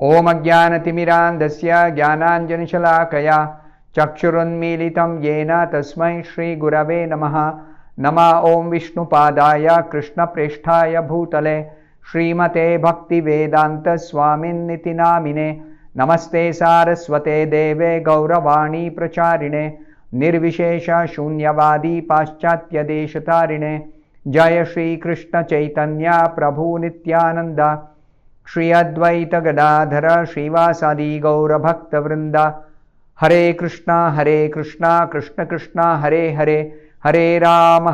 Om Ajnanatimirandasya Jnananjanashalakaya Chakshurunmilitam Yena Tasmai Shri Gurave Namaha. Nama Om Vishnupadaya Krishna Presthaya Bhutale Srimate Bhaktivedanta Swamin Niti Namine. Namaste Saraswate Deve Gauravani Pracharine Nirvishesha Shunyavadi Paschatya Deshatarine. Jaya Shri Krishna Chaitanya Prabhu Nityananda Shri Advaita Gadadhara Srivasadi Gaura Bhakta Vrinda. Hare Krishna Krishna Krishna Hare Hare Hare Rama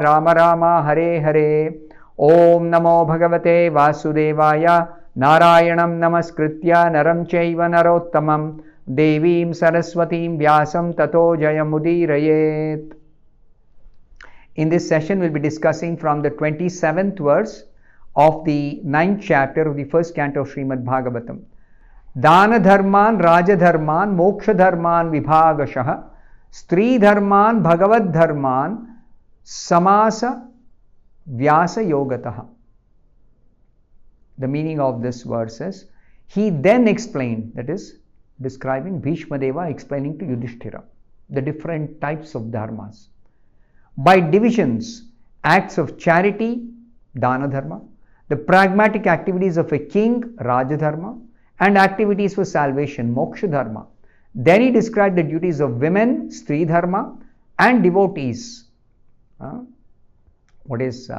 Rama Rama Hare Hare. Om Namo Bhagavate Vasudevaya Narayanam Namaskritya Naram Chaiva Narottamam Devim Saraswatim Vyasam Tato Jayamudirayet. In this session, we'll be discussing from the 27th verse of the 9th chapter of the first canto of Srimad Bhagavatam. Dana dharman, raja dharman, moksha dharman vibhagashaha, stri dharman, bhagavad dharman, samasa vyasa yogataha. The meaning of this verse is, he then explained, that is, describing Bhishma Deva explaining to Yudhishthira the different types of dharmas. By divisions, acts of charity, dana dharma, the pragmatic activities of a king, raja dharma, and activities for salvation, moksha dharma. Then he described the duties of women, stri dharma, and devotees. What is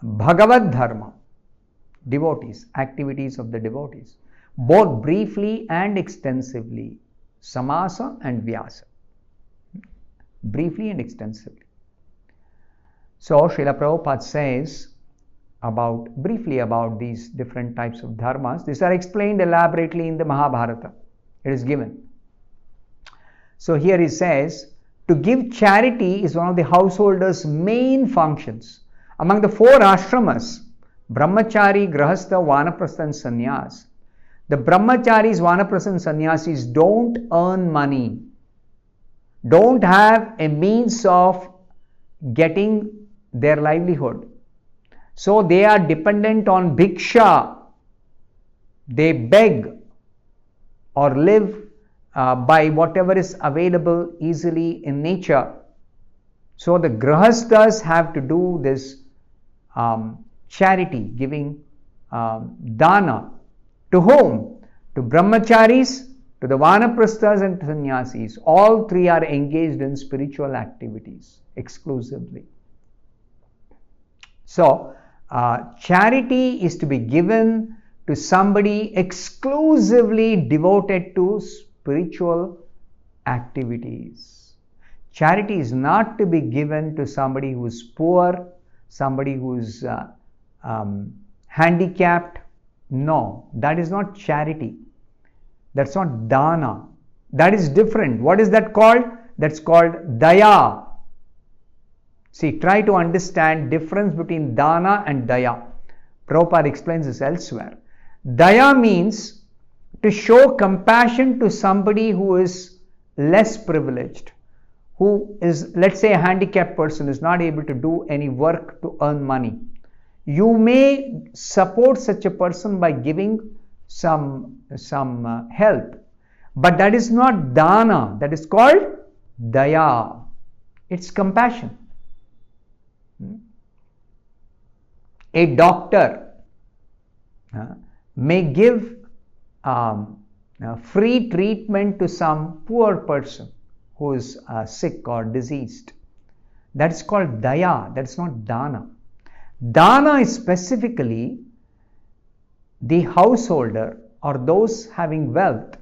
bhagavad dharma? Devotees, activities of the devotees, both briefly and extensively, samasa and vyasa, briefly and extensively. So Srila Prabhupada says briefly about these different types of dharmas. These are explained elaborately in the Mahabharata. It is given. So here he says, to give charity is one of the householder's main functions. Among the 4 ashramas, Brahmachari, Grahastha, Vanaprastha and Sannyas, the Brahmacharis, Vanaprastha and Sannyasis don't earn money, don't have a means of getting their livelihood. So they are dependent on bhiksha. They beg or live by whatever is available easily in nature. So the grahasthas have to do this charity, giving dana. To whom? To brahmacharis, to the vanaprasthas and sannyasis. All 3 are engaged in spiritual activities exclusively. So charity is to be given to somebody exclusively devoted to spiritual activities. Charity is not to be given to somebody who is poor, somebody who is handicapped. No, that is not charity. That's not dana. That is different. What is that called? That's called daya. See, try to understand difference between dana and daya. Prabhupada explains this elsewhere. Daya means to show compassion to somebody who is less privileged, who is, let's say, a handicapped person, is not able to do any work to earn money. You may support such a person by giving some help, but that is not dana. That is called daya. It's compassion. A doctor may give free treatment to some poor person who is sick or diseased. That is called daya. That is not dana. Dana is specifically the householder or those having wealth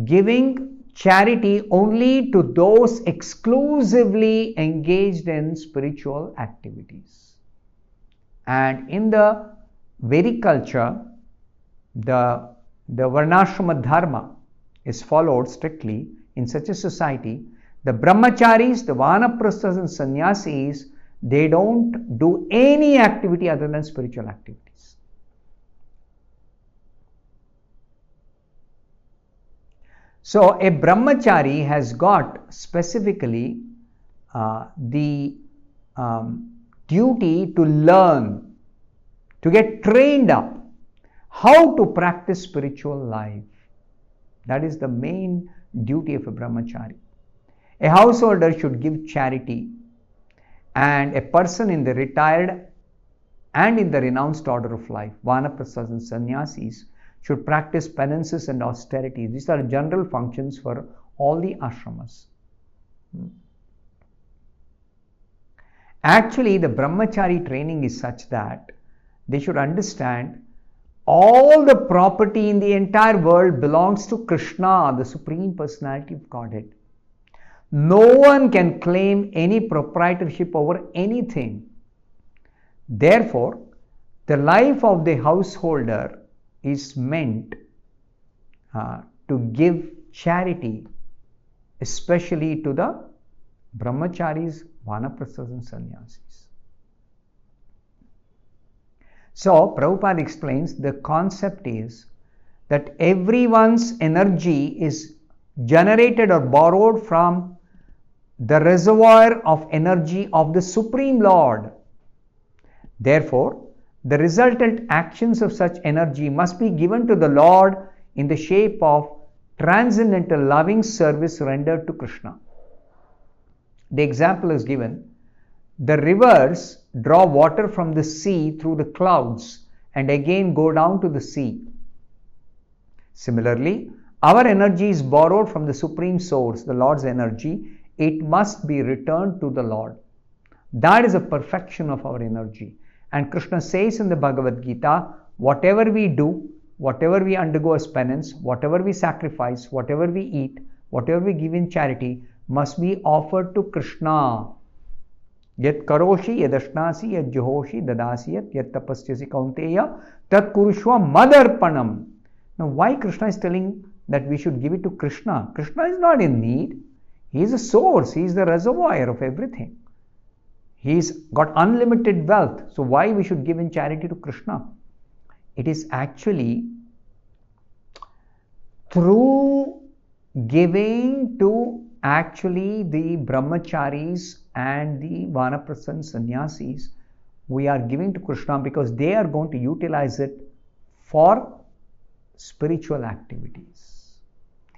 giving charity only to those exclusively engaged in spiritual activities. And in the Vedic culture, the Varnashrama Dharma is followed strictly. In such a society, the Brahmacharis, the Vanaprasthas and Sannyasis, they don't do any activity other than spiritual activities. So a brahmachari has got specifically the duty to learn, to get trained up how to practice spiritual life. That is the main duty of a brahmachari. A householder should give charity, and a person in the retired and in the renounced order of life, vanaprasthas and sannyasis, should practice penances and austerities. These are general functions for all the ashramas. Actually, the brahmachari training is such that they should understand all the property in the entire world belongs to Krishna, the Supreme Personality of Godhead. No one can claim any proprietorship over anything. Therefore, the life of the householder is meant to give charity, especially to the brahmacharis, vanaprasthas and sannyasis. So, Prabhupada explains the concept is that everyone's energy is generated or borrowed from the reservoir of energy of the Supreme Lord. Therefore, the resultant actions of such energy must be given to the Lord in the shape of transcendental loving service rendered to Krishna. The example is given. The rivers draw water from the sea through the clouds and again go down to the sea. Similarly, our energy is borrowed from the Supreme Source, the Lord's energy. It must be returned to the Lord. That is a perfection of our energy. And Krishna says in the Bhagavad Gita, whatever we do, whatever we undergo as penance, whatever we sacrifice, whatever we eat, whatever we give in charity, must be offered to Krishna. Yat karoshi yadashnasi yat juhoshi dadasiyat yat tapasyasi kaunteya tat kurushva madarpanam. Now why Krishna is telling that we should give it to Krishna? Krishna is not in need. He is the source. He is the reservoir of everything. He's got unlimited wealth. So why we should give in charity to Krishna? It is actually through giving to actually the brahmacharis and the vanaprastha sannyasis, we are giving to Krishna because they are going to utilize it for spiritual activities.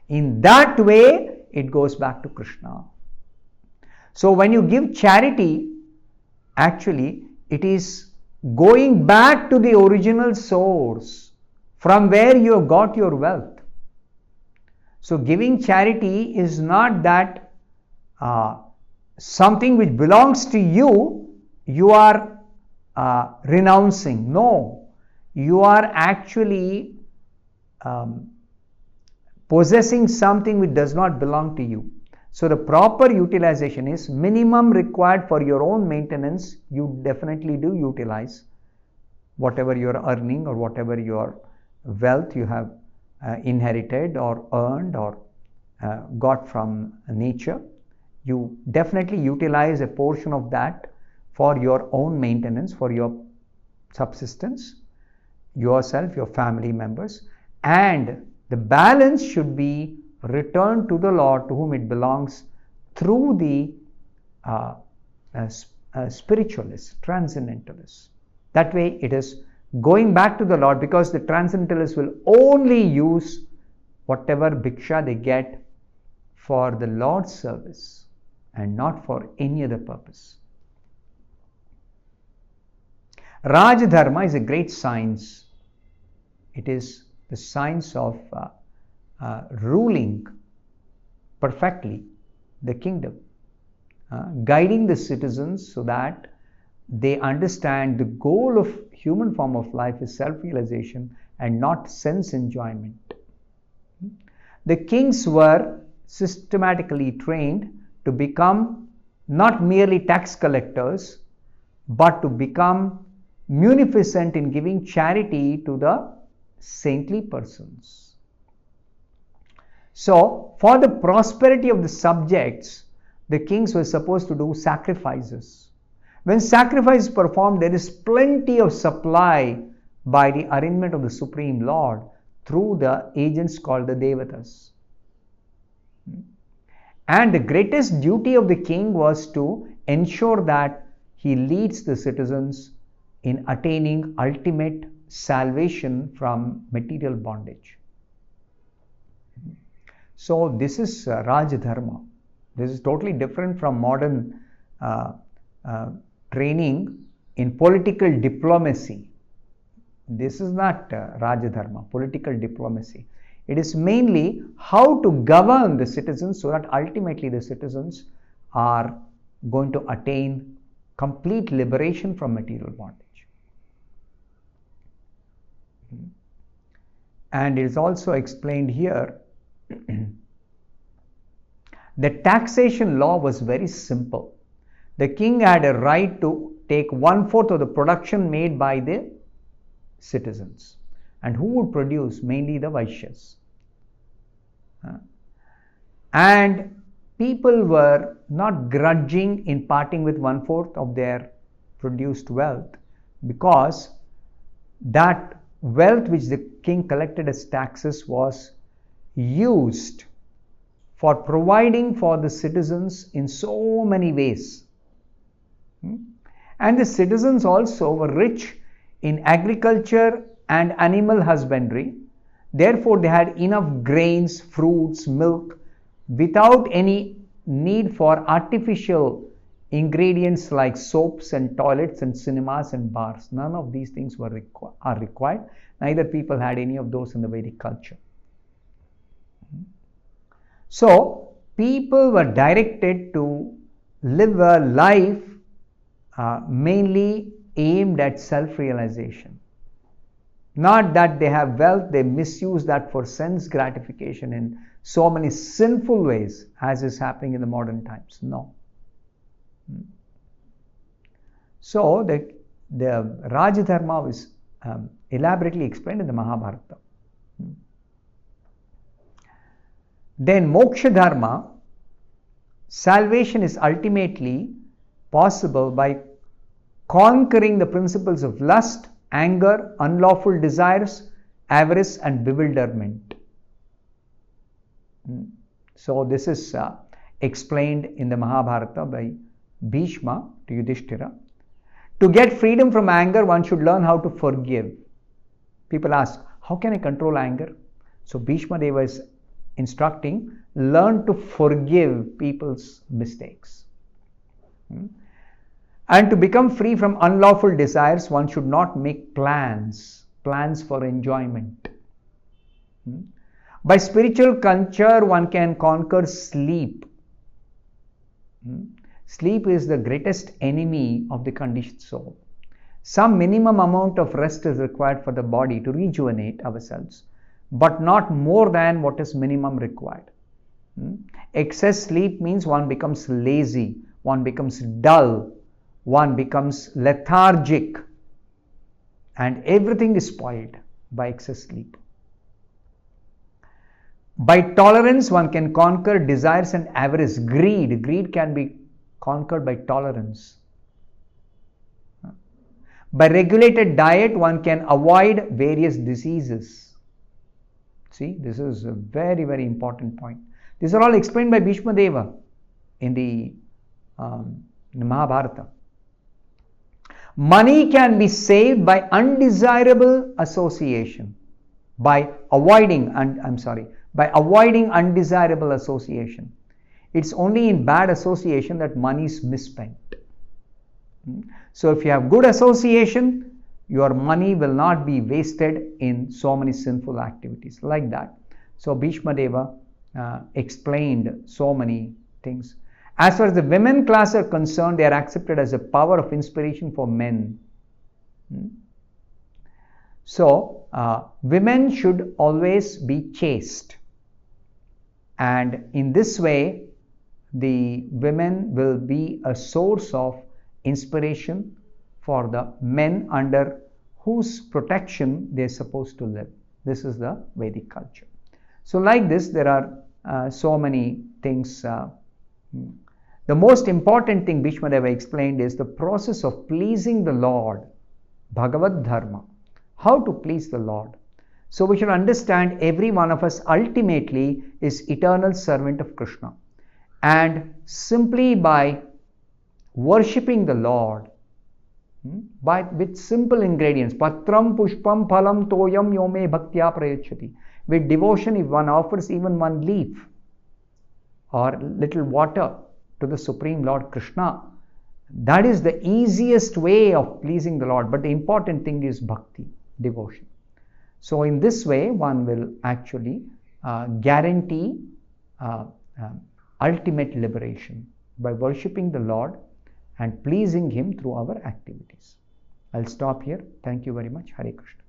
In that way, it goes back to Krishna. So when you give charity, actually it is going back to the original source from where you have got your wealth. So giving charity is not that something which belongs to you, you are renouncing. No, you are actually possessing something which does not belong to you. So the proper utilization is minimum required for your own maintenance. You definitely do utilize whatever you are earning or whatever your wealth you have inherited or earned or got from nature. You definitely utilize a portion of that for your own maintenance, for your subsistence, yourself, your family members, and the balance should be returned to the Lord to whom it belongs through the spiritualists, transcendentalists. That way it is going back to the Lord, because the transcendentalists will only use whatever bhiksha they get for the Lord's service and not for any other purpose. Raj Dharma is a great science. It is the science of ruling perfectly the kingdom, guiding the citizens so that they understand the goal of human form of life is self-realization and not sense enjoyment. The kings were systematically trained to become not merely tax collectors, but to become munificent in giving charity to the saintly persons. So, for the prosperity of the subjects, the kings were supposed to do sacrifices. When sacrifice is performed, there is plenty of supply by the arrangement of the Supreme Lord through the agents called the Devatas. And the greatest duty of the king was to ensure that he leads the citizens in attaining ultimate salvation from material bondage. So this is Raj Dharma. This is totally different from modern training in political diplomacy. This is not Raj Dharma, political diplomacy. It is mainly how to govern the citizens so that ultimately the citizens are going to attain complete liberation from material bondage. And it is also explained here. The taxation law was very simple. The king had a right to take 1/4 of the production made by the citizens. And who would produce? Mainly the Vaishyas. And people were not grudging in parting with 1/4 of their produced wealth, because that wealth which the king collected as taxes was used for providing for the citizens in so many ways. And the citizens also were rich in agriculture and animal husbandry. Therefore, they had enough grains, fruits, milk, without any need for artificial ingredients like soaps and toilets and cinemas and bars. None of these things are required. Neither people had any of those in the Vedic culture. So, people were directed to live a life mainly aimed at self-realization. Not that they have wealth, they misuse that for sense gratification in so many sinful ways as is happening in the modern times. No. So, the Raj Dharma is elaborately explained in the Mahabharata. Then Moksha Dharma, salvation is ultimately possible by conquering the principles of lust, anger, unlawful desires, avarice and bewilderment. So this is explained in the Mahabharata by Bhishma to Yudhishthira. To get freedom from anger, one should learn how to forgive. People ask, how can I control anger? So Bhishma Deva is instructing, learn to forgive people's mistakes. And to become free from unlawful desires, one should not make plans for enjoyment. By spiritual culture, one can conquer sleep. Sleep is the greatest enemy of the conditioned soul. Some minimum amount of rest is required for the body to rejuvenate ourselves, but not more than what is minimum required. Excess sleep means one becomes lazy, one becomes dull, one becomes lethargic, and everything is spoiled by excess sleep. By tolerance, one can conquer desires and avarice. Greed can be conquered by tolerance. By regulated diet, one can avoid various diseases. See, this is a very, very important point. These are all explained by Bhishma Deva in the Mahabharata. Money can be saved by undesirable association, by avoiding undesirable association. It's only in bad association that money is misspent. So if you have good association, your money will not be wasted in so many sinful activities like that. So Bhishma Deva explained so many things. As far as the women class are concerned, they are accepted as a power of inspiration for men. So, women should always be chaste. And in this way, the women will be a source of inspiration for the men under whose protection they are supposed to live. This is the Vedic culture. So like this, there are so many things. The most important thing Bhishma Deva explained is the process of pleasing the Lord, Bhagavad Dharma. How to please the Lord. So we should understand every one of us ultimately is eternal servant of Krishna. And simply by worshipping the Lord, with simple ingredients. Patram pushpam phalam toyam yome bhaktya prayachati. With devotion, if one offers even one leaf or little water to the Supreme Lord Krishna, that is the easiest way of pleasing the Lord. But the important thing is bhakti, devotion. So in this way, one will actually guarantee ultimate liberation by worshipping the Lord and pleasing Him through our activities. I'll stop here. Thank you very much. Hare Krishna.